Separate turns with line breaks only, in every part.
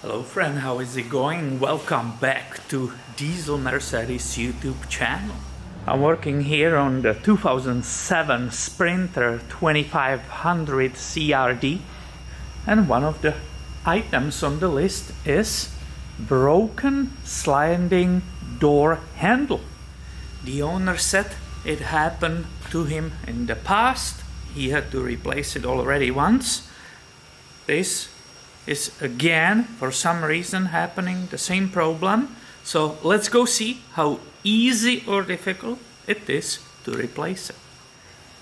Hello friend, how is it going? Welcome back to Diesel Mercedes YouTube channel. I'm working here on the 2007 Sprinter 2500 CRD, and one of the items on the list is broken sliding door handle. The owner said it happened to him in the past. He had to replace it already once. This is again for some reason happening, the same problem. So let's go see how easy or difficult it is to replace it.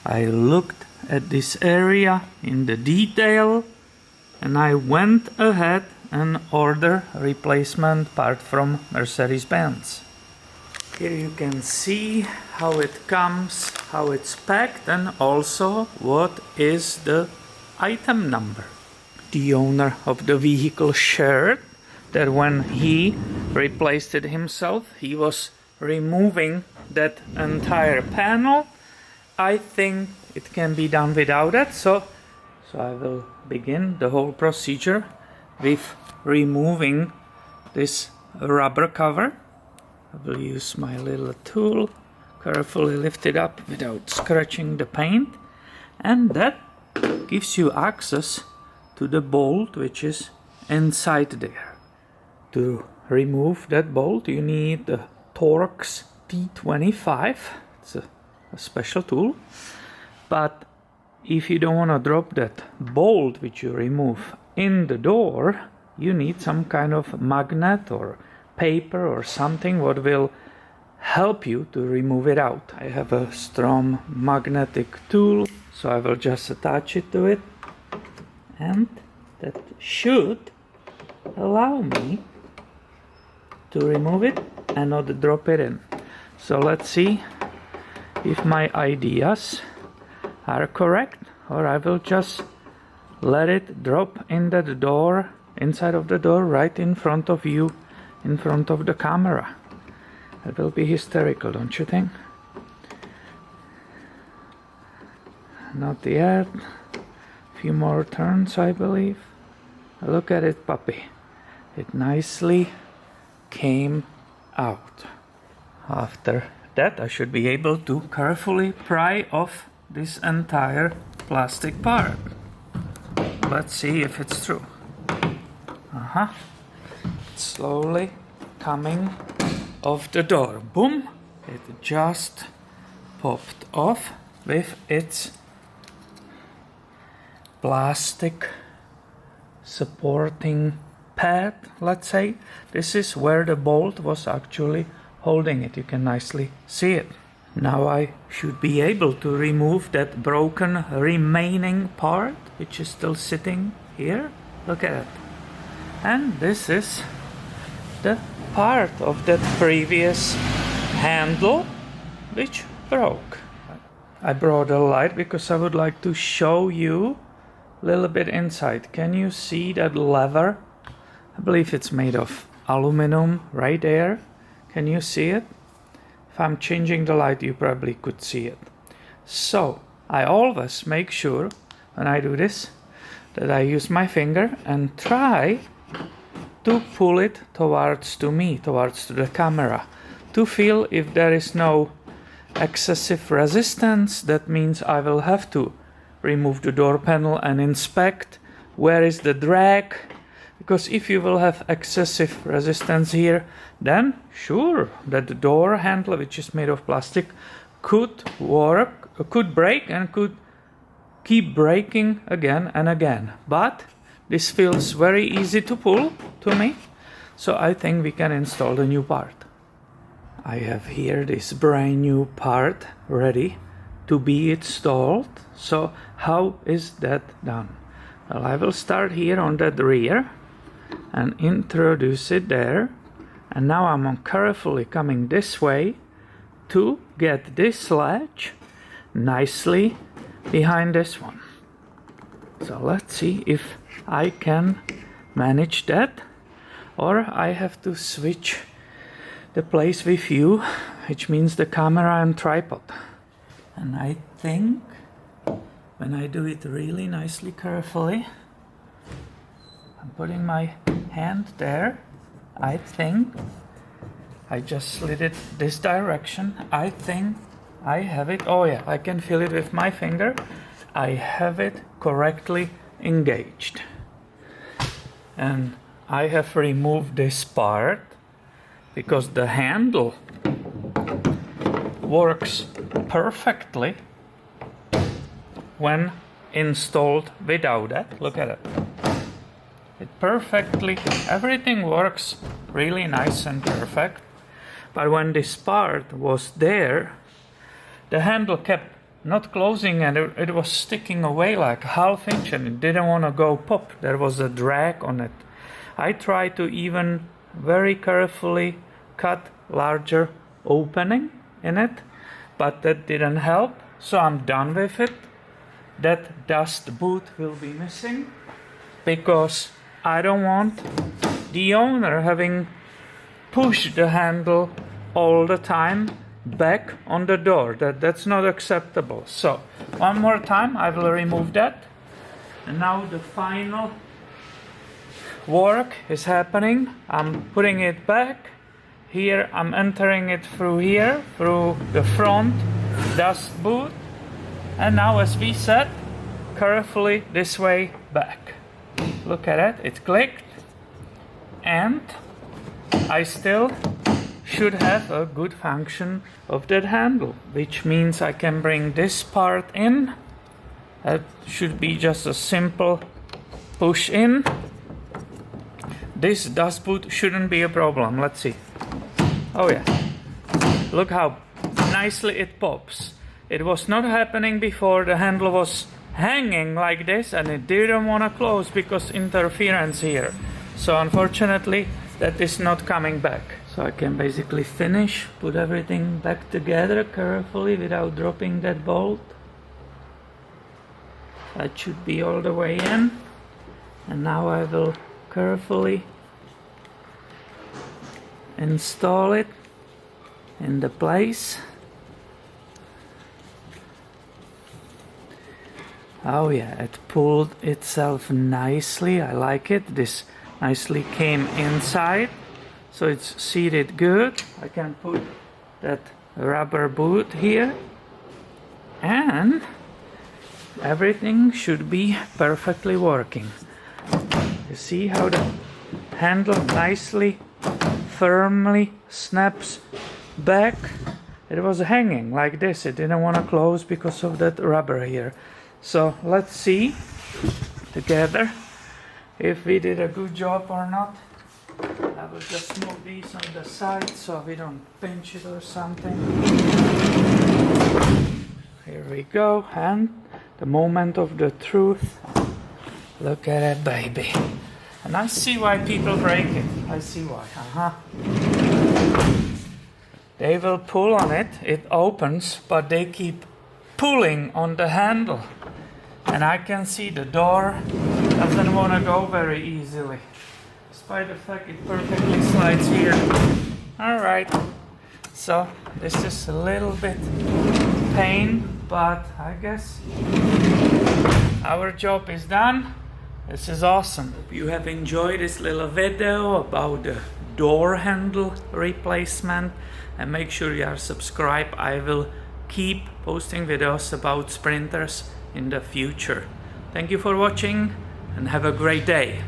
I looked at this area in the detail and I went ahead and ordered a replacement part from Mercedes-Benz. Here you can see how it comes, how it's packed, and also what is the item number. The owner of the vehicle shared that when he replaced it himself, he was removing that entire panel. I think it can be done without it, so I will begin the whole procedure with removing this rubber cover. I will use my little tool, carefully lift it up without scratching the paint, and that gives you access to the bolt which is inside there. To remove that bolt you need the Torx T25. It's a special tool, but if you don't want to drop that bolt which you remove in the door, you need some kind of magnet or paper or something what will help you to remove it out. I have a strong magnetic tool, so I will just attach it to it, and that should allow me to remove it and not drop it in. So let's see if my ideas are correct, or I will just let it drop into the door, inside of the door, right in front of you, in front of the camera. That will be hysterical, don't you think? Not yet. Few more turns, I believe. Look at it, puppy. It nicely came out. After that, I should be able to carefully pry off this entire plastic part. Let's see if it's true. Slowly coming off the door. Boom! It just popped off with its plastic supporting pad, let's say. This is where the bolt was actually holding it. You can nicely see it. Now I should be able to remove that broken remaining part which is still sitting here. Look at it. And this is the part of that previous handle which broke. I brought a light because I would like to show you a little bit inside. Can you see that lever? I believe it's made of aluminum right there. Can you see it? If I'm changing the light, you probably could see it. So I always make sure when I do this that I use my finger and try to pull it towards to me, towards to the camera, to feel if there is no excessive resistance. That means I will have to remove the door panel and inspect where is the drag, because if you will have excessive resistance here, then sure that the door handle which is made of plastic could break and could keep breaking again and again. But this feels very easy to pull to me, so I think we can install the new part. I have here this brand new part ready to be installed. So how is that done? Well, I will start here on that rear and introduce it there, and now I'm carefully coming this way to get this latch nicely behind this one. So let's see if I can manage that, or I have to switch the place with you, which means the camera and tripod. And I think when I do it really nicely, carefully, I'm putting my hand there. I think I just slid it this direction. I think I have it. Oh yeah, I can feel it with my finger. I have it correctly engaged. And I have removed this part because the handle works perfectly when installed without it. Look at it. It perfectly, everything works really nice and perfect. But when this part was there, the handle kept not closing and it was sticking away like half inch and it didn't want to go pop. There was a drag on it. I tried to even very carefully cut larger opening in it, but that didn't help. So I'm done with it. That dust boot will be missing because I don't want the owner having pushed the handle all the time back on the door. That's not acceptable. So one more time I will remove that. And now the final work is happening. I'm putting it back. Here I'm entering it through here, through the front dust boot. And now, as we said, carefully this way back. Look at it, it clicked. And I still should have a good function of that handle, which means I can bring this part in. That should be just a simple push in. This dust boot shouldn't be a problem. Let's see. Oh yeah, look how nicely it pops. It was not happening before. The handle was hanging like this and it didn't want to close because interference here. So unfortunately that is not coming back. So I can basically finish, put everything back together carefully without dropping that bolt. That should be all the way in. And now I will carefully install it in the place. Oh yeah, it pulled itself nicely. I like it. This nicely came inside, so it's seated good. I can put that rubber boot here and everything should be perfectly working. You see how the handle nicely, firmly snaps back. It was hanging like this. It didn't want to close because of that rubber here. So let's see together if we did a good job or not. I will just move these on the side so we don't pinch it or something. Here we go, and the moment of the truth. Look at it, baby. And I see why people break it. I see why. They will pull on it, it opens, but they keep pulling on the handle. And I can see the door doesn't want to go very easily, despite the fact it perfectly slides here. Alright, so this is a little bit pain, but I guess our job is done. This is awesome. Hope you have enjoyed this little video about the door handle replacement, and make sure you are subscribed. I will keep posting videos about sprinters in the future. Thank you for watching and have a great day.